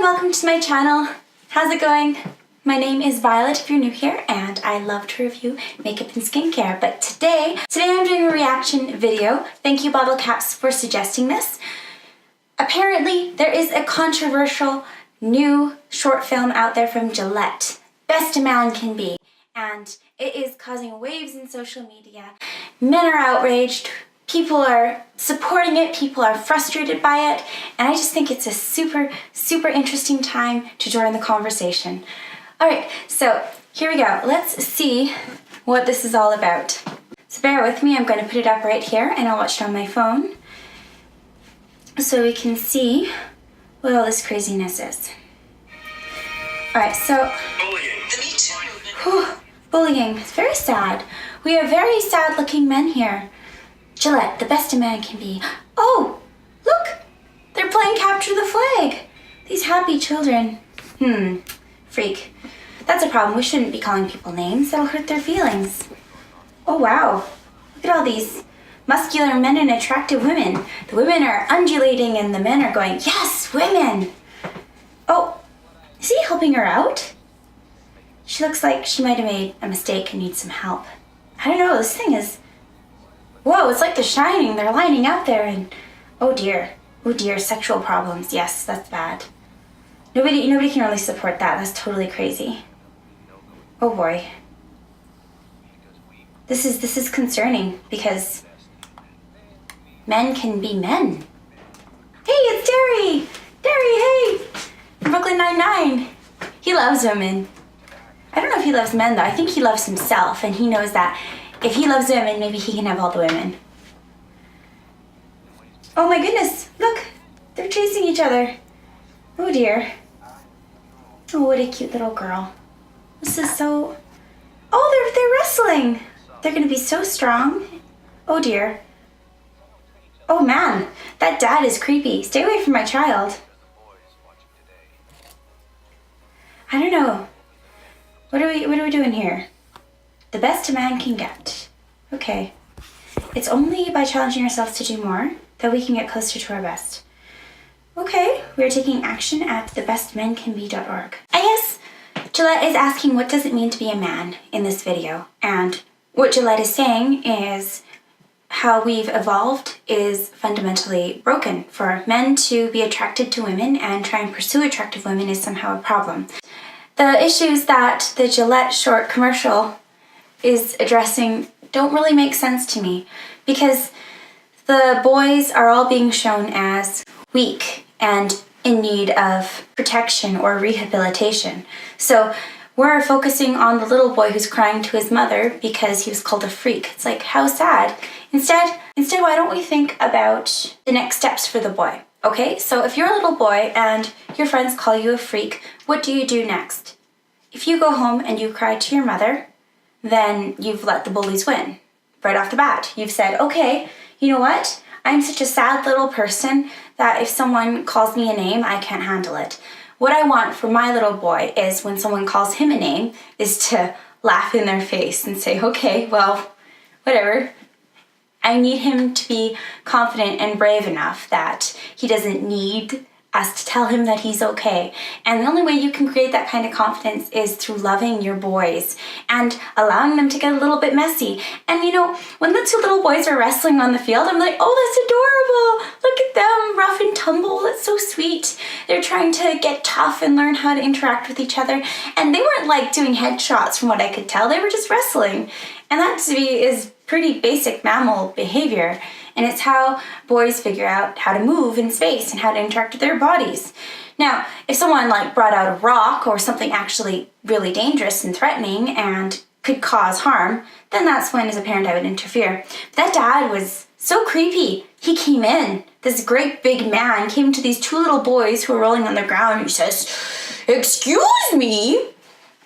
welcome to my channel. How's it going? My name is Violet if you're new here, and I love to review makeup and skincare. But today I'm doing a reaction video. Thank you, Bottle Caps, for suggesting this. Apparently, there is a controversial new short film out there from Gillette, Best a Man Can Be, and it is causing waves in social media. Men are outraged. People are supporting it, people are frustrated by it, and I just think it's a super interesting time to join the conversation. Alright, so here we go. Let's see what this is all about. So bear with me, I'm going to put it up right here and I'll watch it on my phone so we can see what all this craziness is. Alright, so bullying. It's very sad. We have very sad looking men here. Gillette, the best a man can be. Oh, look! They're playing capture the flag. These happy children. Freak. That's a problem. We shouldn't be calling people names. That'll hurt their feelings. Oh, wow. Look at all these muscular men and attractive women. The women are undulating and the men are going, yes, women! Oh, is he helping her out? She looks like she might have made a mistake and needs some help. I don't know, this thing is... Whoa, it's like The Shining. They're lining up there and... Oh dear, sexual problems. Yes, that's bad. Nobody can really support that. That's totally crazy. Oh boy. This is concerning because men can be men. Hey, it's Derry! Derry, hey! From Brooklyn Nine-Nine. He loves women. I don't know if he loves men though. I think he loves himself and he knows that if he loves women, maybe he can have all the women. Oh my goodness, look! They're chasing each other. Oh dear. Oh, what a cute little girl. This is so... Oh, they're wrestling! They're gonna be so strong. Oh dear. Oh man, that dad is creepy. Stay away from my child. I don't know. What are we doing here? The best a man can get. Okay. It's only by challenging ourselves to do more that we can get closer to our best. Okay, we are taking action at thebestmencanbe.org. I guess Gillette is asking what does it mean to be a man in this video. And what Gillette is saying is how we've evolved is fundamentally broken. For men to be attracted to women and try and pursue attractive women is somehow a problem. The issues that the Gillette short commercial is addressing don't really make sense to me because the boys are all being shown as weak and in need of protection or rehabilitation. So we're focusing on the little boy who's crying to his mother because he was called a freak. It's like, how sad. Instead, why don't we think about the next steps for the boy? Okay, so if you're a little boy and your friends call you a freak, what do you do next? If you go home and you cry to your mother, then you've let the bullies win. Right off the bat. You've said, okay, you know what? I'm such a sad little person that if someone calls me a name, I can't handle it. What I want for my little boy is when someone calls him a name is to laugh in their face and say, okay, well, whatever. I need him to be confident and brave enough that he doesn't need us to tell him that he's okay. And the only way you can create that kind of confidence is through loving your boys and allowing them to get a little bit messy. And you know, when the two little boys are wrestling on the field, I'm like, oh, that's adorable. Look at them, rough and tumble. That's so sweet. They're trying to get tough and learn how to interact with each other. And they weren't like doing headshots from what I could tell. They were just wrestling. And that to me is pretty basic mammal behavior. And it's how boys figure out how to move in space and how to interact with their bodies. Now, if someone like brought out a rock or something actually really dangerous and threatening and could cause harm, then that's when as a parent I would interfere. But that dad was so creepy. He came in, this great big man came to these two little boys who were rolling on the ground and he says, "Excuse me,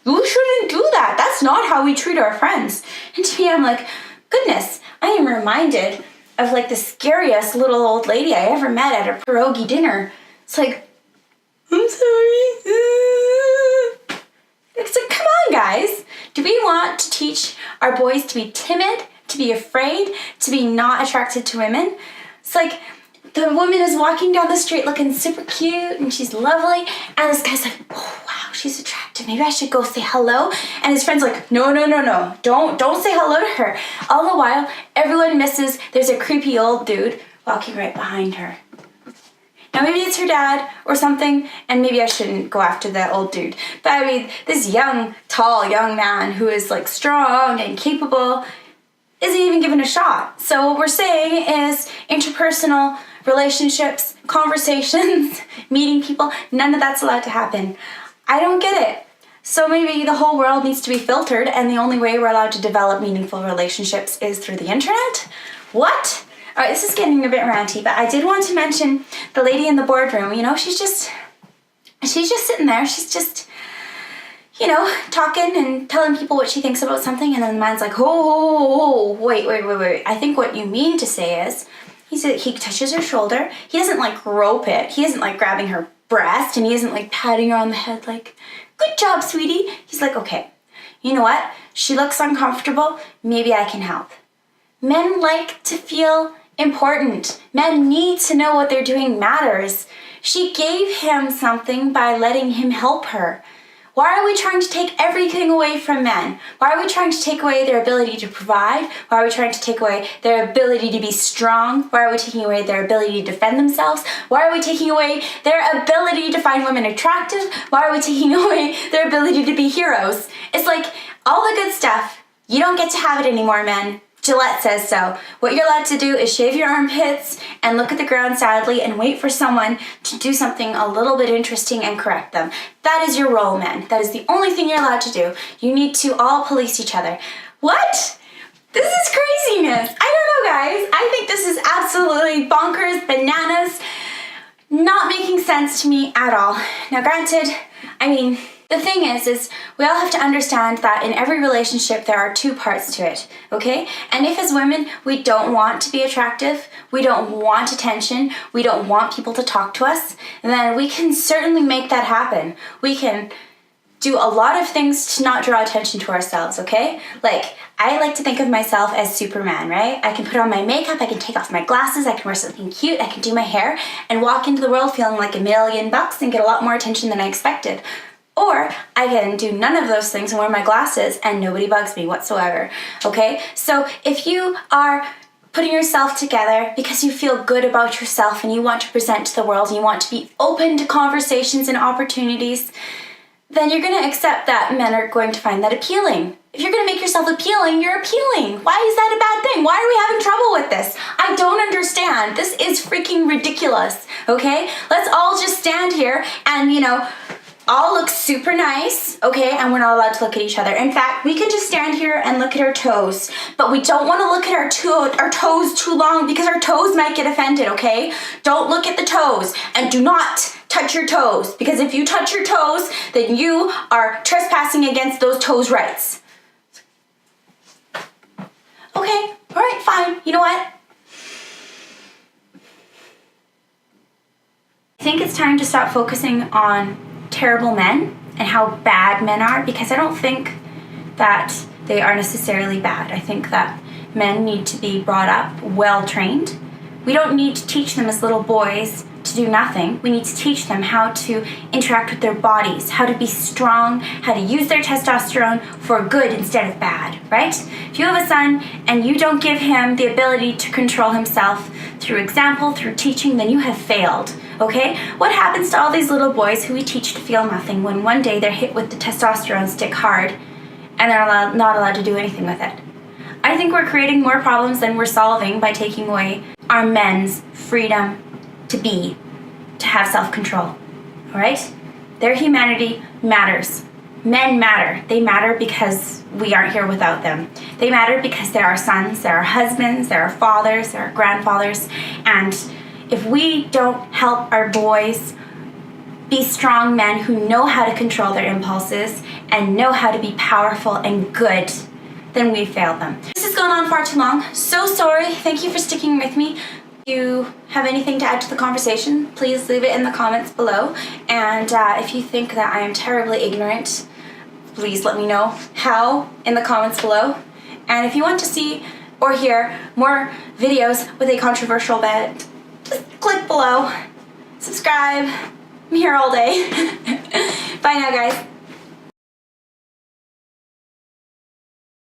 you shouldn't do that. That's not how we treat our friends." And to me, I'm like, goodness, I am reminded of like the scariest little old lady I ever met at a pierogi dinner. It's like, I'm sorry. It's like, come on guys. Do we want to teach our boys to be timid, to be afraid, to be not attracted to women? It's like, the woman is walking down the street looking super cute and she's lovely, and this guy's like, oh wow, she's attractive, maybe I should go say hello. And his friend's like, no, don't say hello to her. All the while, everyone misses there's a creepy old dude walking right behind her. Now maybe it's her dad or something, and maybe I shouldn't go after that old dude, but I mean, this young, tall, young man who is like strong and capable isn't even given a shot. So what we're saying is interpersonal relationships, conversations, meeting people, none of that's allowed to happen. I don't get it. So maybe the whole world needs to be filtered, and the only way we're allowed to develop meaningful relationships is through the internet? What? All right, this is getting a bit ranty, but I did want to mention the lady in the boardroom. You know, she's just sitting there. She's just, you know, talking and telling people what she thinks about something, and then the man's like, oh, wait. I think what you mean to say is, he touches her shoulder. He doesn't like grope it. He isn't like grabbing her breast, and he isn't like patting her on the head like, good job, sweetie. He's like, okay, you know what? She looks uncomfortable. Maybe I can help. Men like to feel important. Men need to know what they're doing matters. She gave him something by letting him help her. Why are we trying to take everything away from men? Why are we trying to take away their ability to provide? Why are we trying to take away their ability to be strong? Why are we taking away their ability to defend themselves? Why are we taking away their ability to find women attractive? Why are we taking away their ability to be heroes? It's like all the good stuff, you don't get to have it anymore, men. Gillette says so. What you're allowed to do is shave your armpits and look at the ground sadly and wait for someone to do something a little bit interesting and correct them. That is your role, men. That is the only thing you're allowed to do. You need to all police each other. What? This is craziness. I don't know, guys. I think this is absolutely bonkers, bananas, not making sense to me at all. Now, granted, I mean, the thing is we all have to understand that in every relationship there are two parts to it, okay? And if as women we don't want to be attractive, we don't want attention, we don't want people to talk to us, then we can certainly make that happen. We can do a lot of things to not draw attention to ourselves, okay? Like, I like to think of myself as Superman, right? I can put on my makeup, I can take off my glasses, I can wear something cute, I can do my hair, and walk into the world feeling like $1 million and get a lot more attention than I expected. Or I can do none of those things and wear my glasses and nobody bugs me whatsoever, okay? So if you are putting yourself together because you feel good about yourself and you want to present to the world and you want to be open to conversations and opportunities, then you're going to accept that men are going to find that appealing. If you're going to make yourself appealing, you're appealing. Why is that a bad thing? Why are we having trouble with this? I don't understand. This is freaking ridiculous, okay? Let's all just stand here and, you know, all look super nice, okay, and we're not allowed to look at each other. In fact, we could just stand here and look at our toes, but we don't want to look at our toes too long because our toes might get offended, okay? Don't look at the toes, and do not touch your toes, because if you touch your toes, then you are trespassing against those toes' rights. Okay, all right, fine. You know what? I think it's time to stop focusing on terrible men and how bad men are, because I don't think that they are necessarily bad. I think that men need to be brought up well trained. We don't need to teach them as little boys to do nothing. We need to teach them how to interact with their bodies, how to be strong, how to use their testosterone for good instead of bad, right? If you have a son and you don't give him the ability to control himself through example, through teaching, then you have failed. Okay? What happens to all these little boys who we teach to feel nothing when one day they're hit with the testosterone stick hard and they're not allowed to do anything with it? I think we're creating more problems than we're solving by taking away our men's freedom to have self-control. Alright? Their humanity matters. Men matter. They matter because we aren't here without them. They matter because they're our sons, they're our husbands, they're our fathers, they're our grandfathers, and if we don't help our boys be strong men who know how to control their impulses and know how to be powerful and good, then we failed them. This has gone on far too long. So sorry. Thank you for sticking with me. If you have anything to add to the conversation, please leave it in the comments below. And if you think that I am terribly ignorant, please let me know how in the comments below. And if you want to see or hear more videos with a controversial bent, just click below, subscribe. I'm here all day.